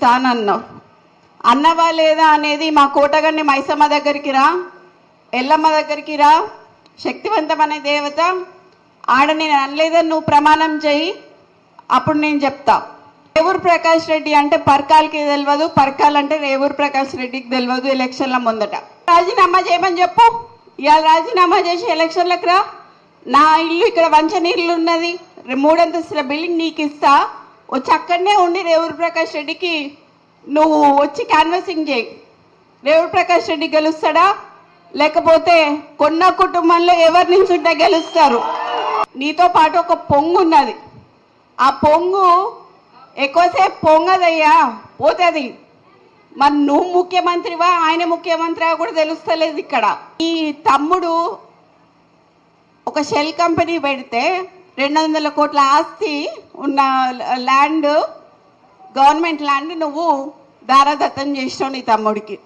ఇస్తానన్నావు. అన్నవా లేదా అనేది మా కోటగన్ని మైసమ్మ దగ్గరికి రా, ఎల్లమ్మ దగ్గరికి రా, శక్తివంతమనే దేవత ఆడ నేను అనలేదని నువ్వు ప్రమాణం చేయి, అప్పుడు నేను చెప్తా. రేవూరు ప్రకాష్ రెడ్డి అంటే పర్కాలకి తెలియదు, పర్కాల్ అంటే రేవూరు ప్రకాష్ రెడ్డికి తెలియదు. ఎలక్షన్ల ముందట రాజీనామా చేయమని చెప్పు. ఇవాళ రాజీనామా చేసి ఎలక్షన్లకు రా. నా ఇల్లు ఇక్కడ వంచనీళ్ళు ఉన్నది, 3 అంతస్తుల బిల్డింగ్ నీకు ఇస్తా, వచ్చి అక్కడనే ఉండి రేవూరు ప్రకాష్ రెడ్డికి నువ్వు వచ్చి క్యాన్వసింగ్ చేయి. రేవూరు ప్రకాష్ రెడ్డి గెలుస్తాడా, లేకపోతే కొన్న కుటుంబంలో ఎవరి నుంచి ఉంటే గెలుస్తారు? నీతో పాటు ఒక పొంగు ఉన్నది, ఆ పొంగు ఎక్కువసేపు పొంగదయ్యా, పోతుంది. మరి నువ్వు ముఖ్యమంత్రివా ఆయన ముఖ్యమంత్రివా కూడా తెలుస్తలేదు. ఇక్కడ ఈ తమ్ముడు ఒక షెల్ కంపెనీ పెడితే 200 కోట్ల ఆస్తి ఉన్న ల్యాండ్, గవర్నమెంట్ ల్యాండ్ నువ్వు దారాదత్తం చేసినావు నీ తమ్ముడికి.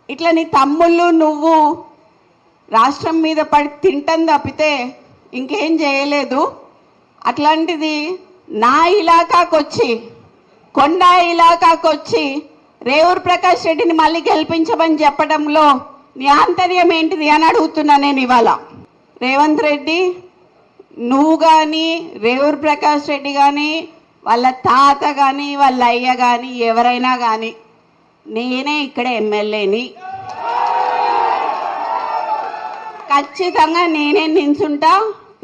ఇట్లా నీ తమ్ముళ్ళు నువ్వు రాష్ట్రం మీద పడి తింటం తప్పితే ఇంకేం చేయలేదు. అట్లాంటిది నా ఇలాకాకు వచ్చి, కొండ ఇలాకాకు వచ్చి రేవూరు ప్రకాష్ రెడ్డిని మళ్ళీ గెలిపించమని చెప్పడంలో నీ ఆంతర్యం ఏంటిది అని అడుగుతున్నా నేను ఇవాళ. రేవంత్ రెడ్డి, నువ్వు కానీ రేవూరు ప్రకాష్ రెడ్డి కానీ వాళ్ళ తాత కానీ వాళ్ళ అయ్య కానీ ఎవరైనా కానీ నేనే ఇక్కడ ఎమ్మెల్యేని, ఖచ్చితంగా నేనే నించుంటా,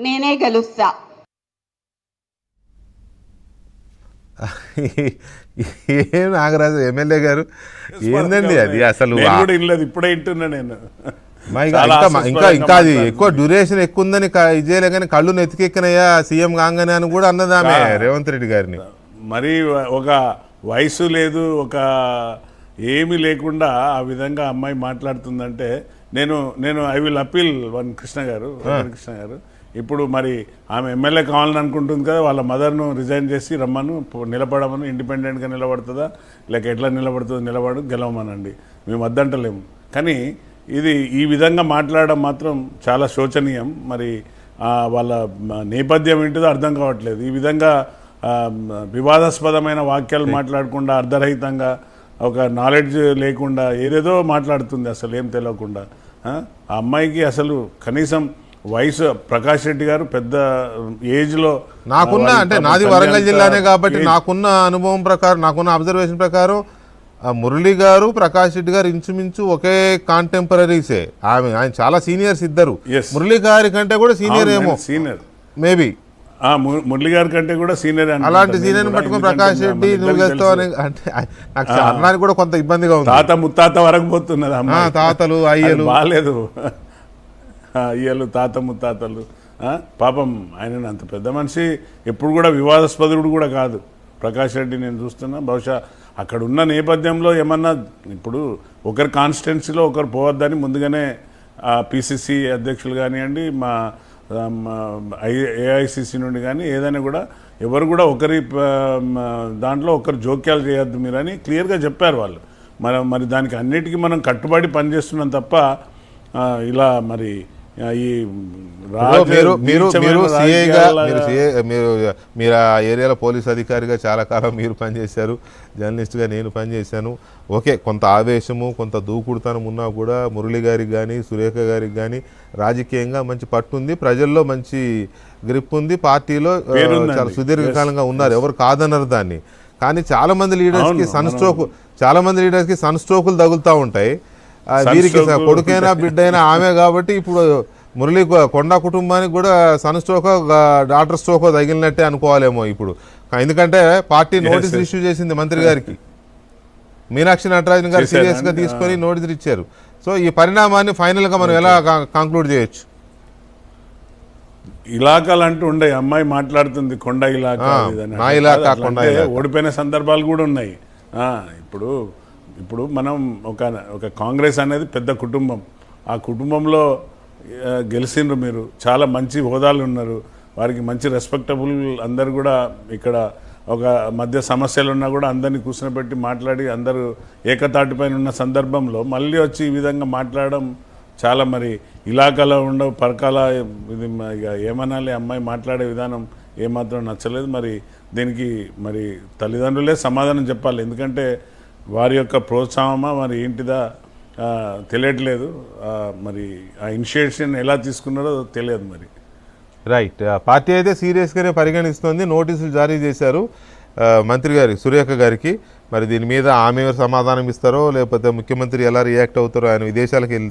నేనే గెలుస్తా. ఏం నాగరాజు ఎమ్మెల్యే గారు ఏందండి అది అసలు? ఇప్పుడే వింటున్నా నేను. ఇంకా ఇంకా అది ఎక్కువ డ్యూరేషన్ ఎక్కువ ఉందని ఇది చేయలే కానీ కళ్ళు నెత్తికెక్కినయ్యా సీఎం కాగానే అని కూడా అన్నది ఆమె రేవంత్ రెడ్డి గారిని. మరి ఒక వయసు లేదు, ఒక ఏమీ లేకుండా ఆ విధంగా అమ్మాయి మాట్లాడుతుందంటే నేను ఐ విల్ అపీల్ కృష్ణ గారు, ఇప్పుడు మరి ఆమె ఎమ్మెల్యే కావాలని అనుకుంటుంది కదా, వాళ్ళ మదర్ను రిజైన్ చేసి రమ్మను, నిలబడమను, ఇండిపెండెంట్గా నిలబడుతుందా లేక ఎట్లా నిలబడుతుందో నిలబడు, గెలవమనండి, మేము వద్దంటలేము. కానీ ఇది ఈ విధంగా మాట్లాడడం మాత్రం చాలా శోచనీయం. మరి వాళ్ళ నేపథ్యం ఏంటిదో అర్థం కావట్లేదు. ఈ విధంగా వివాదాస్పదమైన వాక్యాలు మాట్లాడకుండా, అర్ధరహితంగా, ఒక నాలెడ్జ్ లేకుండా ఏదేదో మాట్లాడుతుంది, అసలు ఏం తెలియకుండా. ఆ అమ్మాయికి అసలు కనీసం వయసు, ప్రకాష్ రెడ్డి గారు పెద్ద ఏజ్లో, నాకున్న అంటే నాది వరంగల్ జిల్లానే కాబట్టి నాకున్న అనుభవం ప్రకారం, నాకున్న అబ్జర్వేషన్ ప్రకారం మురళి గారు, ప్రకాష్ రెడ్డి గారు ఇంచుమించు ఒకే కాంటెంపరీసే. ఆయన చాలా సీనియర్స్ ఇద్దరు. మురళి గారి కంటే కూడా సీనియర్ ఏమో, సీనియర్ మేబీ మురళి గారి కంటే కూడా సీనియర్. అలాంటి సీనియర్ పట్టుకుని ప్రకాష్ రెడ్డి నువ్వు గెలుస్తావని అంటే నాకు అన్నానికి కూడా కొంత ఇబ్బందిగా ఉంది. తాత ముత్తాత వరకు పోతున్నది, తాతలు అయ్యలు బాగాలేదు, అయ్యలు తాత ముత్తాతలు. పాపం ఆయన అంత పెద్ద మనిషి, ఎప్పుడు కూడా వివాదాస్పదుడు కూడా కాదు ప్రకాష్ రెడ్డి. నేను చూస్తున్నా బహుశా అక్కడ ఉన్న నేపథ్యంలో ఏమన్నా, ఇప్పుడు ఒకరి కాన్స్టిట్యున్సీలో ఒకరు పోవద్దని ముందుగానే పిసిసి అధ్యక్షులు కానివ్వండి, మా ఏఐసిసి నుండి కానీ ఏదైనా కూడా ఎవరు కూడా ఒకరి దాంట్లో ఒకరు జోక్యాలు చేయొద్దు మీరని క్లియర్గా చెప్పారు వాళ్ళు. మరి దానికి అన్నిటికీ మనం కట్టుబడి పనిచేస్తున్నాం తప్ప ఇలా మరి ఈ మీరు ఆ ఏరియాలో పోలీస్ అధికారిగా చాలా కాలం మీరు పనిచేశారు, జర్నలిస్ట్గా నేను పనిచేశాను. ఓకే, కొంత ఆవేశము, కొంత దూకుడుతనం ఉన్నా కూడా మురళి గారికి కానీ సురేఖ గారికి కానీ రాజకీయంగా మంచి పట్టు ఉంది, ప్రజల్లో మంచి గ్రిప్ ఉంది, పార్టీలో చాలా సుదీర్ఘకాలంగా ఉన్నారు, ఎవరు కాదన్నారు దాన్ని. కానీ చాలా మంది లీడర్స్కి సన్ స్ట్రోకులు తగులుతూ ఉంటాయి. వీరికి కొడుకైనా బిడ్డైనా ఆమె కాబట్టి ఇప్పుడు మురళి కొండా కుటుంబానికి కూడా సన్ స్ట్రోకో డాటర్ స్ట్రోకో తగిలినట్టే అనుకోవాలేమో ఇప్పుడు. ఎందుకంటే పార్టీ నోటీస్ ఇష్యూ చేసింది మంత్రి గారికి, మీనాక్షి నటరాజన్ గారు సీరియస్గా తీసుకొని నోటీసులు ఇచ్చారు. సో ఈ పరిణామాన్ని ఫైనల్గా మనం ఎలా కంక్లూడ్ చేయొచ్చు? ఇలాకాలు అంటూ ఉండే అమ్మాయి మాట్లాడుతుంది, కొండ ఇలాకా, ఓడిపోయిన సందర్భాలు కూడా ఉన్నాయి. ఇప్పుడు మనం ఒక కాంగ్రెస్ అనేది పెద్ద కుటుంబం, ఆ కుటుంబంలో గెలిచిండ్రు, మీరు చాలా మంచి హోదాలు ఉన్నారు, వారికి మంచి రెస్పెక్టబుల్, అందరు కూడా ఇక్కడ ఒక మధ్య సమస్యలు ఉన్నా కూడా అందరినీ కూర్చోబెట్టి మాట్లాడి అందరూ ఏకతాటిపైన ఉన్న సందర్భంలో మళ్ళీ వచ్చి ఈ విధంగా మాట్లాడడం చాలా మరి ఇలాకాలో ఉండవు పరకాల ఇది ఏమనాలి, అమ్మాయి మాట్లాడే విధానం ఏమాత్రం నచ్చలేదు. మరి దీనికి మరి తల్లిదండ్రులే సమాధానం చెప్పాలి. ఎందుకంటే వారి యొక్క ప్రోత్సాహమా మరి ఏంటిదా తెలియట్లేదు. మరి ఆ ఇనిషియేషన్ ఎలా తీసుకున్నారో తెలియదు మరి. రైట్. పార్టీ అయితే సీరియస్గానే పరిగణిస్తుంది. నోటీసులు జారీ చేశారు మంత్రి గారి సురేఖ గారికి. మరి దీని మీద ఆమె సమాధానం ఇస్తారో లేకపోతే ముఖ్యమంత్రి ఎలా రియాక్ట్ అవుతారో, ఆయన విదేశాలకు